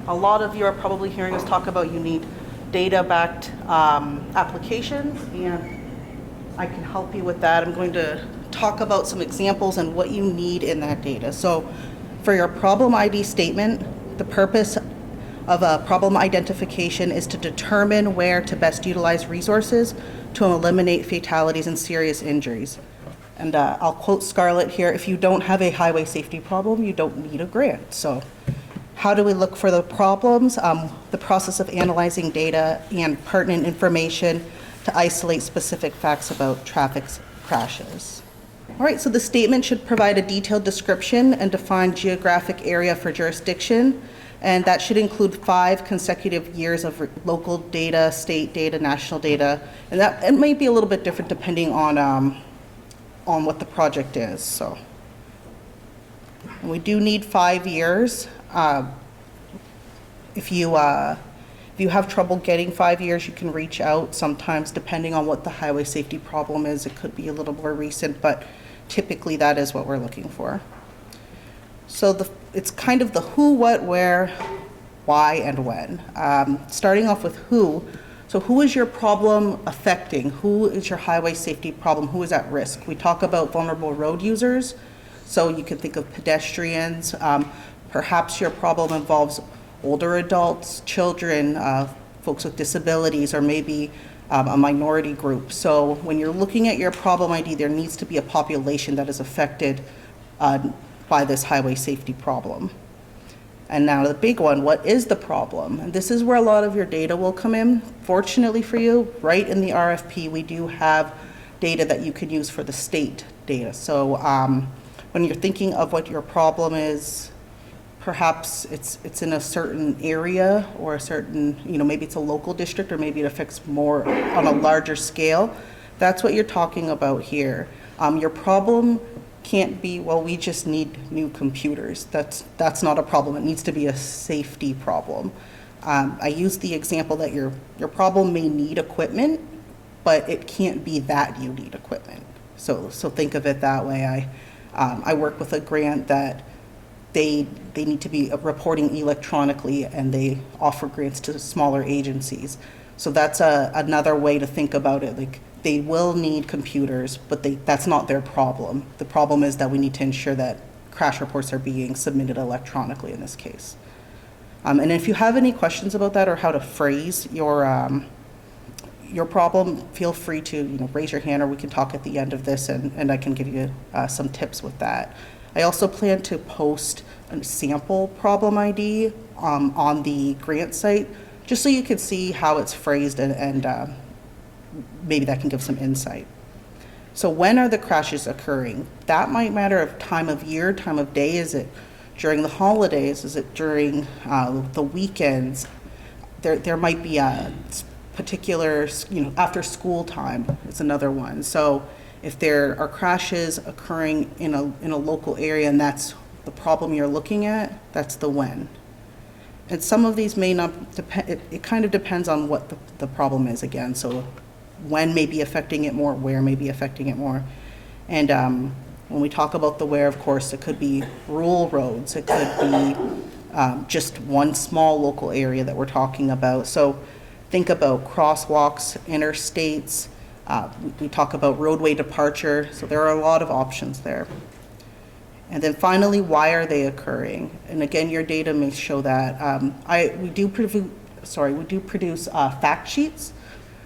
A lot of you are probably hearing us talk about you need data-backed applications, and I can help you with that. I'm going to talk about some examples and what you need in that data. So for your problem ID statement, the purpose of a problem identification is to determine where to best utilize resources to eliminate fatalities and serious injuries. And I'll quote Scarlett here, if you don't have a highway safety problem, you don't need a grant. So how do we look for the problems? The process of analyzing data and pertinent information to isolate specific facts about traffic crashes. All right, so the statement should provide a detailed description and define geographic area for jurisdiction, and that should include 5 consecutive years of local data, state data, national data, and that it may be a little bit different depending on what the project is. So, and we do need 5 years. If you have trouble getting 5 years, you can reach out. Sometimes, depending on what the highway safety problem is, it could be a little more recent, but typically that is what we're looking for. So it's kind of the who, what, where, why, and when. Starting off with who. So who is your problem affecting? Who is your highway safety problem? Who is at risk? We talk about vulnerable road users. So you can think of pedestrians. Perhaps your problem involves older adults, children, folks with disabilities, or maybe a minority group. So when you're looking at your problem ID, there needs to be a population that is affected by this highway safety problem. And now the big one, what is the problem? And this is where a lot of your data will come in. Fortunately for you, right in the RFP, we do have data that you can use for the state data. So when you're thinking of what your problem is, perhaps it's in a certain area or a certain, maybe it's a local district, or maybe it affects more on a larger scale. That's what you're talking about here. Your problem can't be, well, we just need new computers. That's not a problem. It needs to be a safety problem. I use the example that your problem may need equipment, but it can't be that you need equipment. So think of it that way. I work with a grant that they need to be reporting electronically, and they offer grants to smaller agencies. So that's another way to think about it. Like, they will need computers, but that's not their problem. The problem is that we need to ensure that crash reports are being submitted electronically in this case. And if you have any questions about that or how to phrase your problem, feel free to raise your hand, or we can talk at the end of this, and I can give you some tips with that. I also plan to post a sample problem ID on the grant site, just so you can see how it's phrased, and maybe that can give some insight. So when are the crashes occurring? That might matter of time of year, time of day. Is it during the holidays? Is it during the weekends? There might be a particular, after school time is another one. So if there are crashes occurring in a local area, and that's the problem you're looking at, that's the when. And some of these may not depend, it kind of depends on what the problem is again. So when may be affecting it more, where may be affecting it more. And when we talk about the where, of course, it could be rural roads. It could be just one small local area that we're talking about. So think about crosswalks, interstates. We talk about roadway departure. So there are a lot of options there. And then finally, why are they occurring? And again, your data may show that. We do produce fact sheets.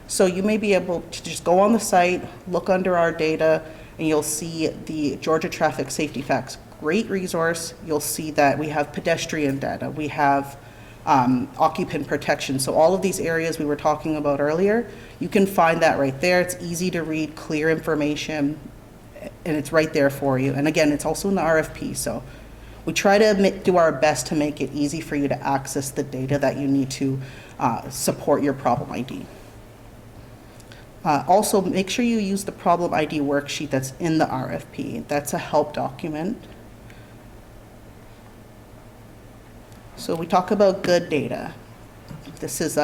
So you may be able to just go on the site, look under our data, and you'll see the Georgia Traffic Safety Facts. Great resource. You'll see that we have pedestrian data. We have occupant protection. So all of these areas we were talking about earlier, you can find that right there. It's easy to read, clear information, and it's right there for you. And again, it's also in the RFP. So we try to do our best to make it easy for you to access the data that you need to support your problem ID. Also, make sure you use the problem ID worksheet that's in the RFP. That's a help document. So we talk about good data. This is,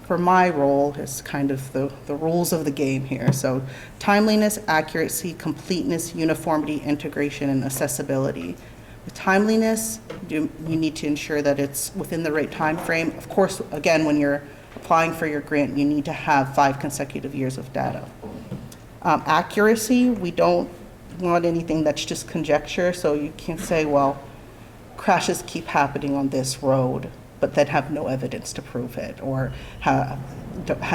for my role, is kind of the rules of the game here. So timeliness, accuracy, completeness, uniformity, integration, and accessibility. With timeliness, you need to ensure that it's within the right time frame. Of course, again, when you're applying for your grant, you need to have 5 consecutive years of data. Accuracy, we don't want anything that's just conjecture, so you can't say, well, crashes keep happening on this road, but then have no evidence to prove it, or have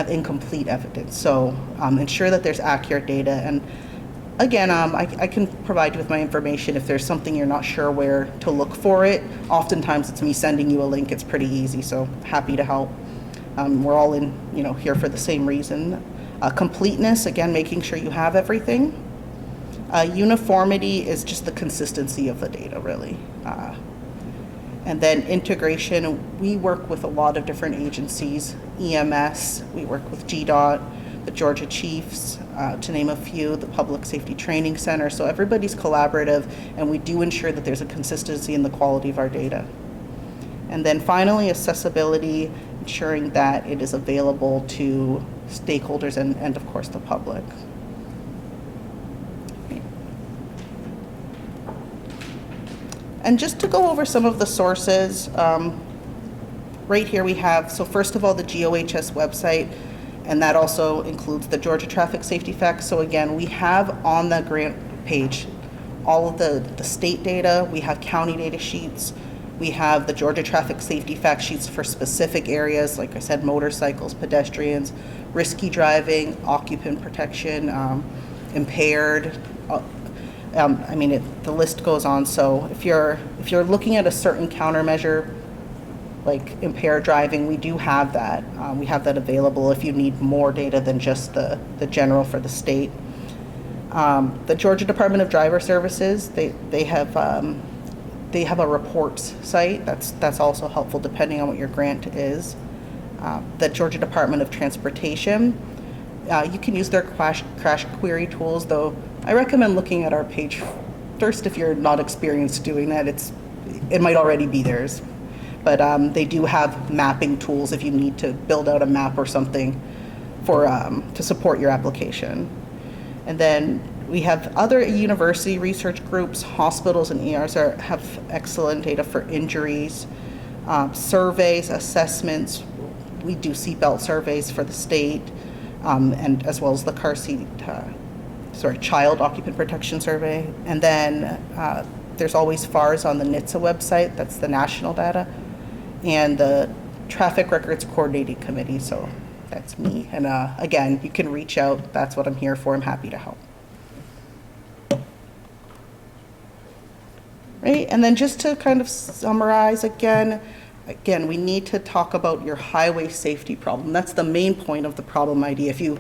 incomplete evidence. So ensure that there's accurate data. And again, I can provide you with my information if there's something you're not sure where to look for it. Oftentimes it's me sending you a link. It's pretty easy, so happy to help. We're all here for the same reason. Completeness, again, making sure you have everything. Uniformity is just the consistency of the data, really. And then integration, we work with a lot of different agencies, EMS, we work with GDOT, the Georgia Chiefs, to name a few, the Public Safety Training Center. So everybody's collaborative, and we do ensure that there's a consistency in the quality of our data. And then finally, accessibility, ensuring that it is available to stakeholders and of course, the public. And just to go over some of the sources, right here we have, so first of all, the GOHS website, and that also includes the Georgia Traffic Safety Facts. So again, we have on the grant page all of the state data, we have county data sheets, we have the Georgia Traffic Safety Fact sheets for specific areas, like I said, motorcycles, pedestrians, risky driving, occupant protection, impaired. The list goes on. So if you're looking at a certain countermeasure, like impaired driving, we do have that. We have that available if you need more data than just the general for the state. The Georgia Department of Driver Services, they have a reports site that's also helpful depending on what your grant is. The Georgia Department of Transportation, you can use their crash query tools, though I recommend looking at our page first if you're not experienced doing that. It might already be theirs, but they do have mapping tools if you need to build out a map or something to support your application. And then we have other university research groups, hospitals and ERs have excellent data for injuries, surveys, assessments. We do seatbelt surveys for the state, and as well as the child occupant protection survey. And then there's always FARS on the NHTSA website, that's the national data, and the Traffic Records Coordinating Committee, so that's me. And again, you can reach out, that's what I'm here for, I'm happy to help. Right, and then just to kind of summarize again, we need to talk about your highway safety problem. That's the main point of the problem ID. If you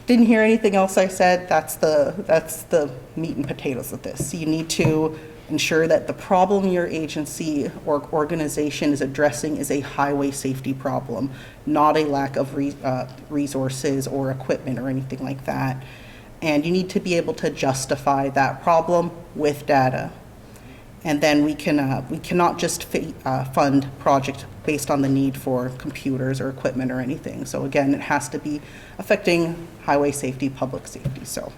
didn't hear anything else I said, that's the meat and potatoes of this. So you need to ensure that the problem your agency or organization is addressing is a highway safety problem, not a lack of resources or equipment or anything like that. And you need to be able to justify that problem with data. And then we cannot just fund project based on the need for computers or equipment or anything. So again, it has to be affecting highway safety, public safety. So